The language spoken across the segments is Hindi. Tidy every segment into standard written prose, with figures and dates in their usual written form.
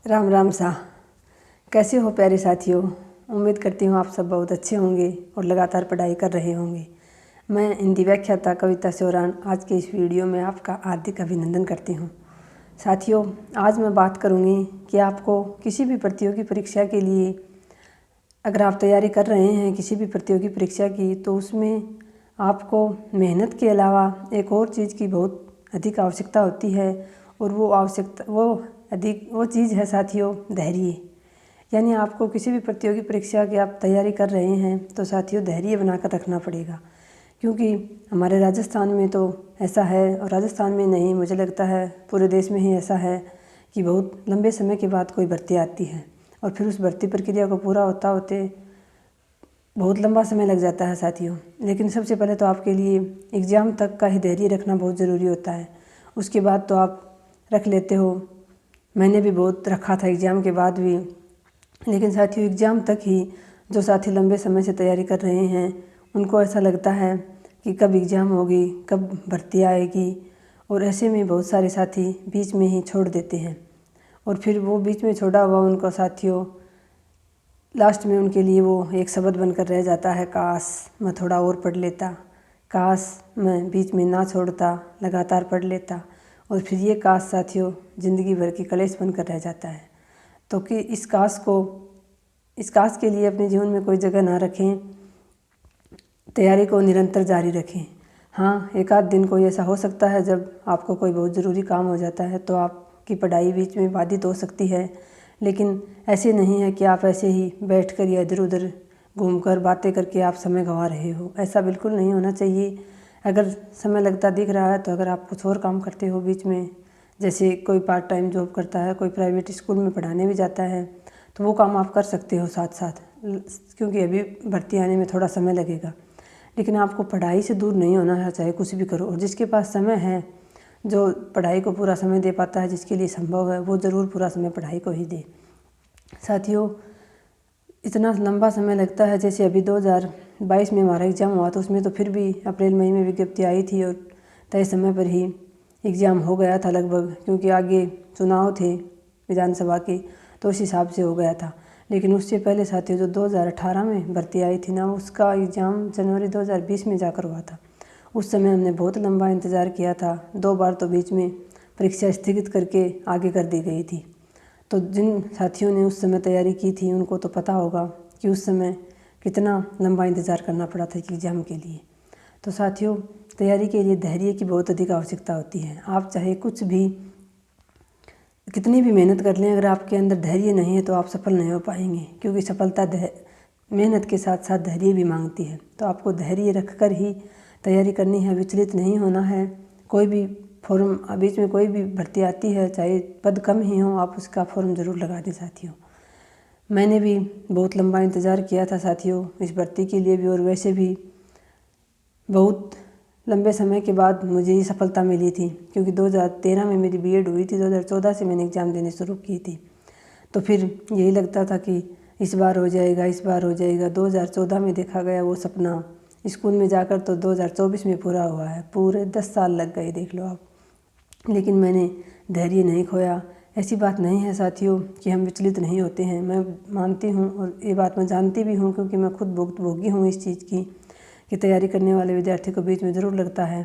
राम राम सा। कैसे हो प्यारे साथियों। उम्मीद करती हूँ आप सब बहुत अच्छे होंगे और लगातार पढ़ाई कर रहे होंगे। मैं हिंदी व्याख्याता कविता सोरान आज के इस वीडियो में आपका हार्दिक अभिनंदन करती हूँ। साथियों, आज मैं बात करूँगी कि आपको किसी भी प्रतियोगी परीक्षा के लिए अगर आप तैयारी कर रहे हैं किसी भी प्रतियोगी परीक्षा की, तो उसमें आपको मेहनत के अलावा एक और चीज़ की बहुत अधिक आवश्यकता होती है, और वो चीज़ है साथियों धैर्य। यानी आपको किसी भी प्रतियोगी परीक्षा की आप तैयारी कर रहे हैं तो साथियों धैर्य बनाकर रखना पड़ेगा, क्योंकि हमारे राजस्थान में तो ऐसा है, और राजस्थान में नहीं मुझे लगता है पूरे देश में ही ऐसा है कि बहुत लंबे समय के बाद कोई भर्ती आती है और फिर उस भर्ती प्रक्रिया को पूरा होते बहुत लंबा समय लग जाता है साथियों। लेकिन सबसे पहले तो आपके लिए एग्ज़ाम तक का ही धैर्य रखना बहुत ज़रूरी होता है। उसके बाद तो आप रख लेते हो। मैंने भी बहुत रखा था एग्ज़ाम के बाद भी, लेकिन साथियों एग्ज़ाम तक ही जो साथी लंबे समय से तैयारी कर रहे हैं उनको ऐसा लगता है कि कब एग्ज़ाम होगी, कब भर्ती आएगी, और ऐसे में बहुत सारे साथी बीच में ही छोड़ देते हैं। और फिर वो बीच में छोड़ा हुआ उनको साथियों लास्ट में उनके लिए वो एक शब्द बनकर रह जाता है, काश मैं थोड़ा और पढ़ लेता, काश मैं बीच में ना छोड़ता, लगातार पढ़ लेता। और फिर ये काश साथियों ज़िंदगी भर की कलेश बनकर रह जाता है। तो कि इस काश के लिए अपने जीवन में कोई जगह ना रखें, तैयारी को निरंतर जारी रखें। हाँ, एक आध दिन कोई ऐसा हो सकता है जब आपको कोई बहुत ज़रूरी काम हो जाता है तो आपकी पढ़ाई बीच में बाधित हो सकती है, लेकिन ऐसे नहीं है कि आप ऐसे ही बैठकर या इधर उधर घूमकर बातें करके आप समय गंवा रहे हो। ऐसा बिल्कुल नहीं होना चाहिए। अगर समय लगता दिख रहा है तो अगर आप कुछ और काम करते हो बीच में, जैसे कोई पार्ट टाइम जॉब करता है, कोई प्राइवेट स्कूल में पढ़ाने भी जाता है, तो वो काम आप कर सकते हो साथ साथ, क्योंकि अभी भर्ती आने में थोड़ा समय लगेगा। लेकिन आपको पढ़ाई से दूर नहीं होना है, चाहे कुछ भी करो। और जिसके पास समय है, जो पढ़ाई को पूरा समय दे पाता है, जिसके लिए संभव है, वो ज़रूर पूरा समय पढ़ाई को ही दे। साथियों, इतना लंबा समय लगता है, जैसे अभी 2022 में हमारा एग्ज़ाम हुआ तो उसमें तो फिर भी अप्रैल मई में विज्ञप्ति आई थी और तय समय पर ही एग्ज़ाम हो गया था लगभग, क्योंकि आगे चुनाव थे विधानसभा के, तो उस हिसाब से हो गया था। लेकिन उससे पहले साथियों जो 2018 में भर्ती आई थी ना, उसका एग्ज़ाम जनवरी 2020 में जाकर हुआ था। उस समय हमने बहुत लंबा इंतज़ार किया था, 2 बार तो बीच में परीक्षा स्थगित करके आगे कर दी गई थी। तो जिन साथियों ने उस समय तैयारी की थी उनको तो पता होगा कि उस समय कितना लंबा इंतज़ार करना पड़ा था एग्ज़ाम के लिए। तो साथियों, तैयारी के लिए धैर्य की बहुत अधिक आवश्यकता होती है। आप चाहे कुछ भी कितनी भी मेहनत कर लें, अगर आपके अंदर धैर्य नहीं है तो आप सफल नहीं हो पाएंगे, क्योंकि सफलता मेहनत के साथ साथ धैर्य भी मांगती है। तो आपको धैर्य रखकर ही तैयारी करनी है, विचलित नहीं होना है। कोई भी फॉर्म बीच में कोई भी भर्ती आती है, चाहे पद कम ही हो, आप उसका फॉर्म ज़रूर लगा दें साथियों। मैंने भी बहुत लंबा इंतज़ार किया था साथियों इस भर्ती के लिए भी, और वैसे भी बहुत लंबे समय के बाद मुझे ये सफलता मिली थी, क्योंकि 2013 में मेरी बीएड हुई थी, 2014 से मैंने एग्ज़ाम देने शुरू की थी। तो फिर यही लगता था कि इस बार हो जाएगा, इस बार हो जाएगा। 2014 में देखा गया वो सपना स्कूल में जाकर तो 2024 में पूरा हुआ है। पूरे 10 साल लग गए, देख लो आप। लेकिन मैंने धैर्य नहीं खोया। ऐसी बात नहीं है साथियों कि हम विचलित नहीं होते हैं। मैं मानती हूँ और ये बात मैं जानती भी हूँ, क्योंकि मैं खुद भुक्तभोगी हूँ इस चीज़ की, कि तैयारी करने वाले विद्यार्थी को बीच में ज़रूर लगता है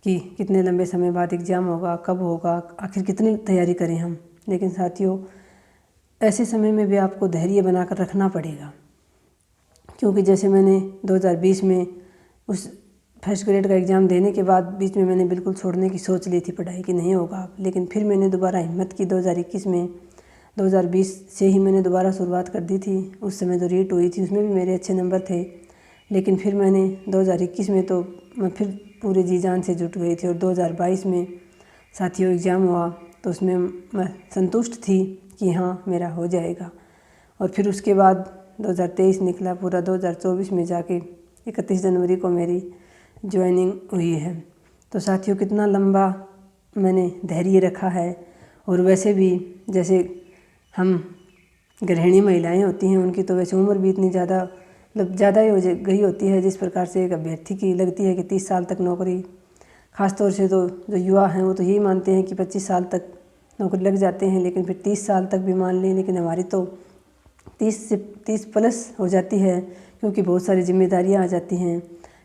कि कितने लंबे समय बाद एग्ज़ाम होगा, कब होगा, आखिर कितनी तैयारी करें हम। लेकिन साथियों, ऐसे समय में भी आपको धैर्य बनाकर रखना पड़ेगा, क्योंकि जैसे मैंने 2020 में उस फर्स्ट ग्रेड का एग्ज़ाम देने के बाद बीच में मैंने बिल्कुल छोड़ने की सोच ली थी पढ़ाई की, नहीं होगा। लेकिन फिर मैंने दोबारा हिम्मत की 2021 में। 2020 से ही मैंने दोबारा शुरुआत कर दी थी। उस समय जो रीट हुई थी उसमें भी मेरे अच्छे नंबर थे, लेकिन फिर मैंने 2021 में तो मैं फिर पूरे जी जान से जुट गई थी। और 2022 में साथियों एग्ज़ाम हुआ तो उसमें मैं संतुष्ट थी कि हाँ मेरा हो जाएगा। और फिर उसके बाद 2023 निकला, पूरा 2024 में जाके 31 जनवरी को मेरी ज्वाइनिंग हुई है। तो साथियों, कितना लंबा मैंने धैर्य रखा है। और वैसे भी जैसे हम गृहिणी महिलाएं होती हैं, उनकी तो वैसे उम्र भी इतनी ज़्यादा ही हो गई होती है, जिस प्रकार से एक अभ्यर्थी की लगती है कि 30 साल तक नौकरी। ख़ासतौर से तो जो युवा हैं वो तो यही मानते हैं कि 25 साल तक नौकरी लग जाते हैं, लेकिन फिर 30 साल तक भी मान लें, लेकिन हमारी तो 30 प्लस हो जाती है, क्योंकि बहुत सारी जिम्मेदारियां आ जाती हैं।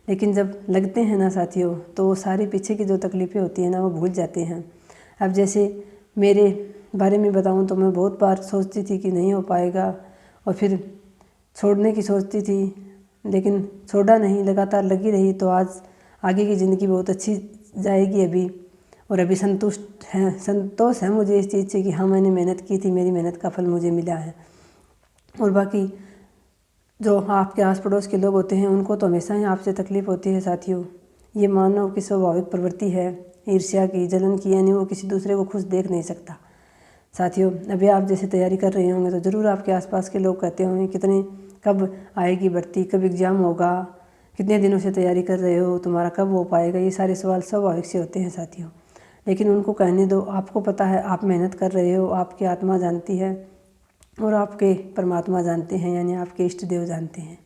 लेकिन जब लगते हैं ना साथियों, तो वो सारी पीछे की जो तकलीफ़ें होती हैं ना, वो भूल जाते हैं। अब जैसे मेरे बारे में बताऊं तो मैं बहुत बार सोचती थी कि नहीं हो पाएगा, और फिर छोड़ने की सोचती थी, लेकिन छोड़ा नहीं, लगातार लगी रही। तो आज आगे की ज़िंदगी बहुत अच्छी जाएगी अभी, और अभी संतोष है मुझे इस चीज़ से कि हाँ, मैंने मेहनत की थी, मेरी मेहनत का फल मुझे मिला है। और बाकी जो आपके आस पड़ोस के लोग होते हैं, उनको तो हमेशा ही आपसे तकलीफ़ होती है साथियों। ये मानव की स्वाभाविक प्रवृत्ति है, ईर्ष्या की, जलन की, यानी वो किसी दूसरे को खुश देख नहीं सकता। साथियों, अभी आप जैसे तैयारी कर रहे होंगे तो ज़रूर आपके आसपास के लोग कहते होंगे कब आएगी भर्ती, कब एग्ज़ाम होगा, कितने दिनों से तैयारी कर रहे हो, तुम्हारा कब हो पाएगा। ये सारे सवाल स्वाभाविक से होते हैं साथियों, लेकिन उनको कहने दो। आपको पता है आप मेहनत कर रहे हो, आपकी आत्मा जानती है और आपके परमात्मा जानते हैं, यानी आपके इष्ट देव जानते हैं।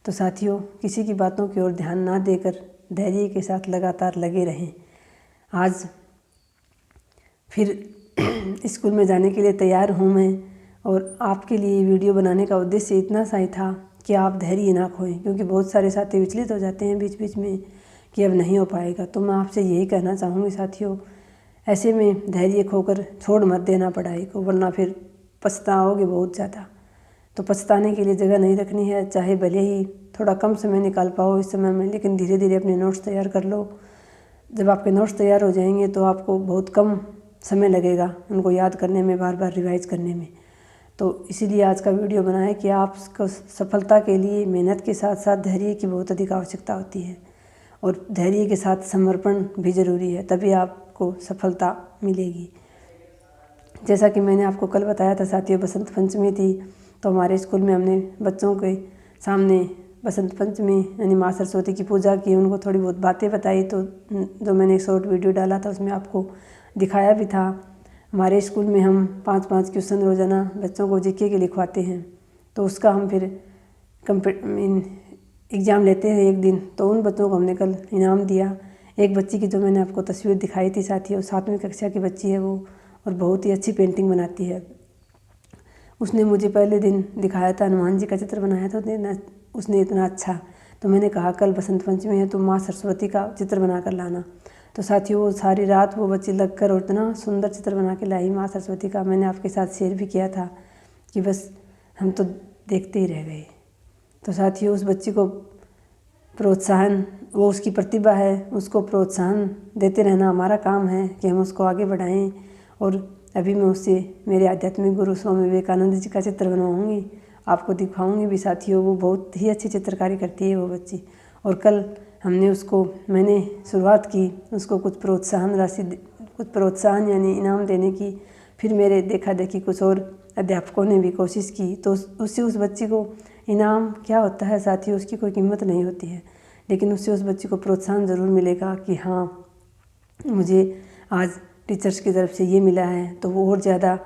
तो साथियों, किसी की बातों की ओर ध्यान ना देकर धैर्य के साथ लगातार लगे रहें। आज फिर स्कूल में जाने के लिए तैयार हूँ मैं, और आपके लिए वीडियो बनाने का उद्देश्य इतना सा ही था कि आप धैर्य ना खोएं, क्योंकि बहुत सारे साथी विचलित हो जाते हैं बीच बीच में कि अब नहीं हो पाएगा। तो मैं आपसे यही कहना चाहूँगी साथियों, ऐसे में धैर्य खोकर छोड़ मत देना पढ़ाई को, वरना फिर पछताओगे बहुत ज़्यादा। तो पछताने के लिए जगह नहीं रखनी है, चाहे भले ही थोड़ा कम समय निकाल पाओ इस समय में, लेकिन धीरे धीरे अपने नोट्स तैयार कर लो। जब आपके नोट्स तैयार हो जाएंगे तो आपको बहुत कम समय लगेगा उनको याद करने में, बार बार रिवाइज करने में। तो इसीलिए आज का वीडियो बनाया कि आपको सफलता के लिए मेहनत के साथ साथ धैर्य की बहुत अधिक आवश्यकता होती है, और धैर्य के साथ समर्पण भी ज़रूरी है, तभी आपको सफलता मिलेगी। जैसा कि मैंने आपको कल बताया था साथियों, बसंत पंचमी थी, तो हमारे स्कूल में हमने बच्चों के सामने बसंत पंचमी यानी माँ सरस्वती की पूजा की, उनको थोड़ी बहुत बातें बताई। तो जो मैंने एक शॉर्ट वीडियो डाला था उसमें आपको दिखाया भी था। हमारे स्कूल में हम 5-5 क्वेश्चन रोज़ाना बच्चों को जीके के लिखवाते हैं, तो उसका हम फिर एग्ज़ाम लेते हैं एक दिन। तो उन बच्चों को हमने कल इनाम दिया। एक बच्ची की जो मैंने आपको तस्वीर दिखाई थी साथियों, 7वीं कक्षा की बच्ची है वो, और बहुत ही अच्छी पेंटिंग बनाती है। उसने मुझे पहले दिन दिखाया था, हनुमान जी का चित्र बनाया था उसने इतना अच्छा। तो मैंने कहा कल बसंत पंचमी है तो माँ सरस्वती का चित्र बना कर लाना। तो साथियों, वो सारी रात वो बच्ची लग कर और इतना सुंदर चित्र बना के लाई माँ सरस्वती का। मैंने आपके साथ शेयर भी किया था कि बस हम तो देखते ही रह गए। तो साथियों, उस बच्ची को प्रोत्साहन, वो उसकी प्रतिभा है, उसको प्रोत्साहन देते रहना हमारा काम है कि हम उसको आगे बढ़ाएं। और अभी मैं उससे मेरे आध्यात्मिक गुरु स्वामी विवेकानंद जी का चित्र बनवाऊँगी, आपको दिखाऊंगी भी साथियों। वो बहुत ही अच्छी चित्रकारी करती है वो बच्ची। और कल मैंने शुरुआत की उसको कुछ प्रोत्साहन यानी इनाम देने की। फिर मेरे देखा देखी कुछ और अध्यापकों ने भी कोशिश की, तो उससे उस बच्ची को इनाम क्या होता है साथियों, उसकी कोई कीमत नहीं होती है, लेकिन उससे उस बच्ची को प्रोत्साहन ज़रूर मिलेगा कि हाँ, मुझे आज टीचर्स की तरफ से ये मिला है। तो वो और ज़्यादा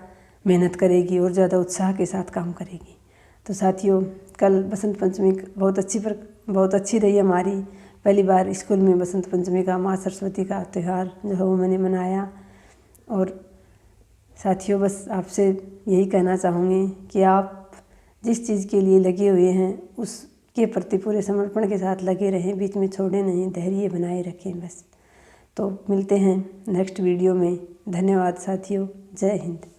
मेहनत करेगी और ज़्यादा उत्साह के साथ काम करेगी। तो साथियों, कल बसंत पंचमी बहुत अच्छी रही हमारी। पहली बार स्कूल में बसंत पंचमी का, माँ सरस्वती का त्यौहार जो है वो मैंने मनाया। और साथियों, बस आपसे यही कहना चाहूँगी कि आप जिस चीज़ के लिए लगे हुए हैं उसके प्रति पूरे समर्पण के साथ लगे रहें, बीच में छोड़े नहीं, धैर्य बनाए रखें बस। तो मिलते हैं नेक्स्ट वीडियो में। धन्यवाद साथियों, जय हिंद।